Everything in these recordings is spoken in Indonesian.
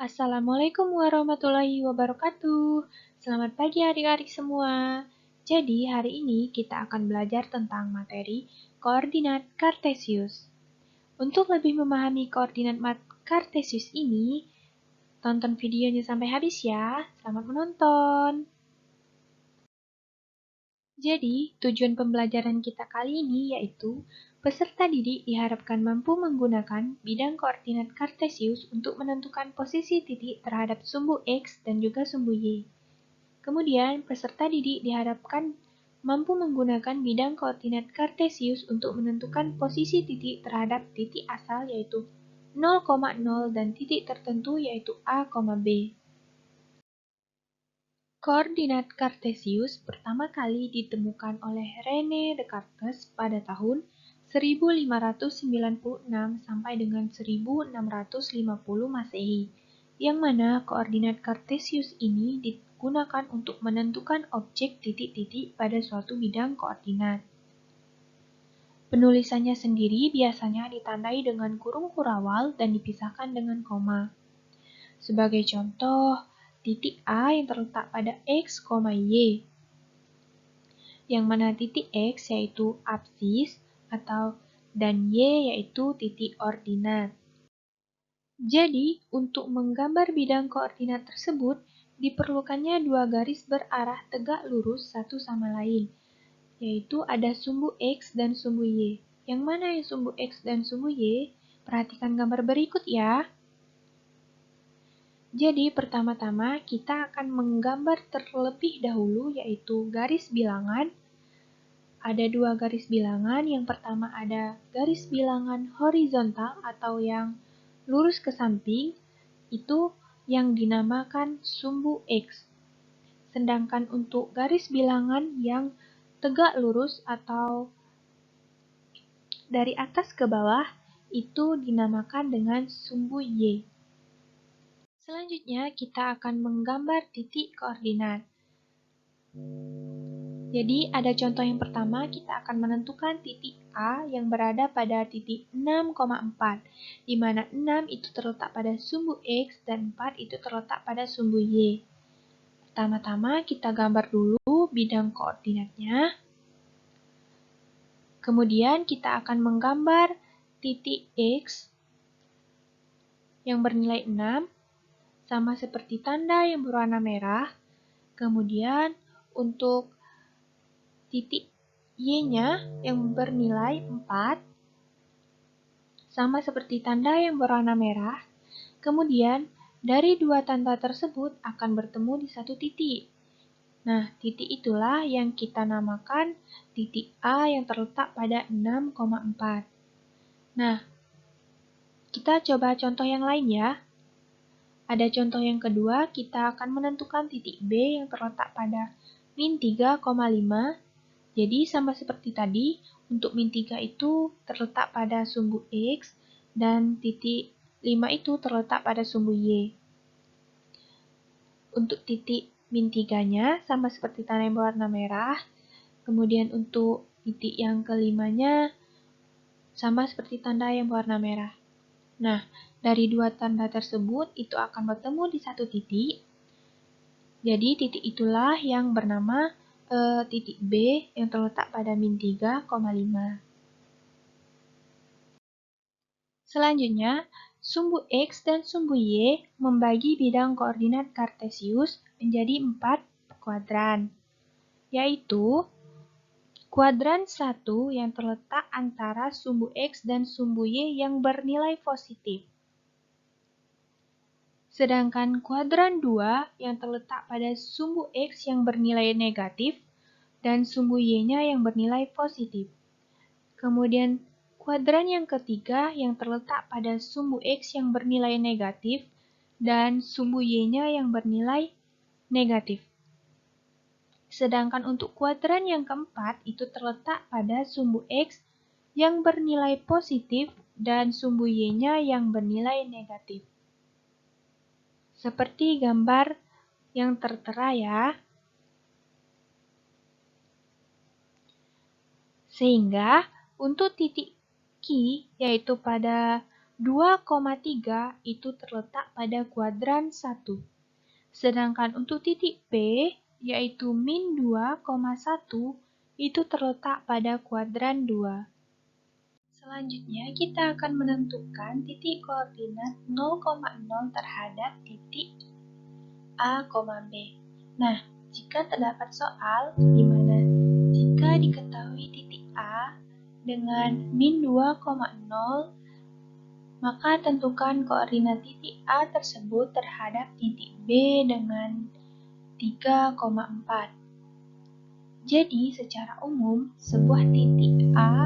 Assalamualaikum warahmatullahi wabarakatuh. Selamat pagi adik-adik semua. Jadi hari ini kita akan belajar tentang materi koordinat Kartesius. Untuk lebih memahami koordinat Kartesius ini, tonton videonya sampai habis ya. Selamat menonton. Jadi, tujuan pembelajaran kita kali ini yaitu peserta didik diharapkan mampu menggunakan bidang koordinat Kartesius untuk menentukan posisi titik terhadap sumbu X dan juga sumbu Y. Kemudian, peserta didik diharapkan mampu menggunakan bidang koordinat Kartesius untuk menentukan posisi titik terhadap titik asal yaitu 0,0 dan titik tertentu yaitu A, B. Koordinat Kartesius pertama kali ditemukan oleh René Descartes pada tahun 1596 sampai dengan 1650 Masehi, yang mana koordinat Kartesius ini digunakan untuk menentukan objek titik-titik pada suatu bidang koordinat. Penulisannya sendiri biasanya ditandai dengan kurung kurawal dan dipisahkan dengan koma. Sebagai contoh, titik A yang terletak pada X, Y, yang mana titik X yaitu absis dan Y yaitu titik ordinat. Jadi, untuk menggambar bidang koordinat tersebut, diperlukannya dua garis berarah tegak lurus satu sama lain, yaitu ada sumbu X dan sumbu Y. Yang mana yang sumbu X dan sumbu Y? Perhatikan gambar berikut ya. Jadi, pertama-tama kita akan menggambar terlebih dahulu, yaitu garis bilangan. Ada dua garis bilangan. Yang pertama ada garis bilangan horizontal atau yang lurus ke samping, itu yang dinamakan sumbu X. Sedangkan untuk garis bilangan yang tegak lurus atau dari atas ke bawah, itu dinamakan dengan sumbu Y. Selanjutnya, kita akan menggambar titik koordinat. Jadi, ada contoh yang pertama, kita akan menentukan titik A yang berada pada titik 6,4, di mana 6 itu terletak pada sumbu X dan 4 itu terletak pada sumbu Y. Pertama-tama, kita gambar dulu bidang koordinatnya. Kemudian, kita akan menggambar titik X yang bernilai 6, sama seperti tanda yang berwarna merah. Kemudian, untuk titik Y-nya yang bernilai 4, sama seperti tanda yang berwarna merah. Kemudian, dari dua tanda tersebut akan bertemu di satu titik. Nah, titik itulah yang kita namakan titik A yang terletak pada 6,4. Nah, kita coba contoh yang lain ya. Ada contoh yang kedua, kita akan menentukan titik B yang terletak pada min 3,5. Jadi sama seperti tadi, untuk min 3 itu terletak pada sumbu X dan titik 5 itu terletak pada sumbu Y. Untuk titik min 3-nya sama seperti tanda yang berwarna merah. Kemudian untuk titik yang kelimanya sama seperti tanda yang berwarna merah. Nah, dari dua tanda tersebut itu akan bertemu di satu titik. Jadi titik itulah yang bernama titik B yang terletak pada min 3,5. Selanjutnya, sumbu X dan sumbu Y membagi bidang koordinat Kartesius menjadi 4 kuadran, yaitu kuadran 1 yang terletak antara sumbu X dan sumbu Y yang bernilai positif. Sedangkan kuadran 2 yang terletak pada sumbu X yang bernilai negatif dan sumbu Y-nya yang bernilai positif. Kemudian kuadran yang ketiga yang terletak pada sumbu X yang bernilai negatif dan sumbu Y-nya yang bernilai negatif. Sedangkan untuk kuadran yang keempat itu terletak pada sumbu X yang bernilai positif dan sumbu Y-nya yang bernilai negatif. Seperti gambar yang tertera ya. Sehingga untuk titik Q yaitu pada 2,3 itu terletak pada kuadran 1. Sedangkan untuk titik P, yaitu min 2,1, itu terletak pada kuadran 2. Selanjutnya, kita akan menentukan titik koordinat 0,0 terhadap titik A, B. Nah, jika terdapat soal di mana jika diketahui titik A dengan min 2,0, maka tentukan koordinat titik A tersebut terhadap titik B dengan 3,4. Jadi, secara umum, sebuah titik A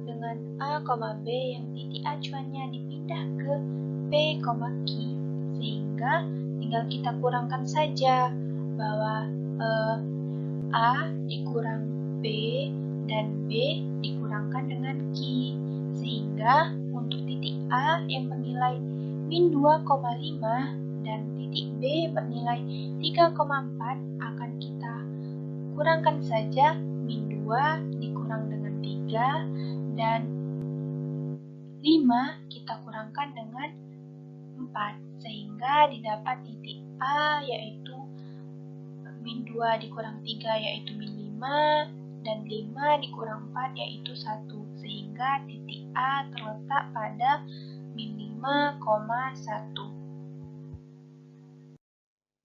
dengan A, B yang titik acuannya dipindah ke P, Q, sehingga tinggal kita kurangkan saja bahwa A dikurang P dan B dikurangkan dengan Q, sehingga untuk titik A yang bernilai min 2,5 dan titik B bernilai 3,4 akan kita kurangkan saja min 2 dikurang dengan 3 dan 5 kita kurangkan dengan 4, sehingga didapat titik A yaitu min 2 dikurang 3 yaitu min 5 dan 5 dikurang 4 yaitu 1, sehingga titik A terletak pada min 5,1.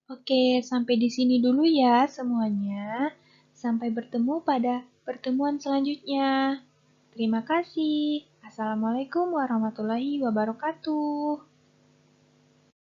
Oke, sampai di sini dulu ya semuanya. Sampai bertemu pada pertemuan selanjutnya. Terima kasih. Assalamualaikum warahmatullahi wabarakatuh.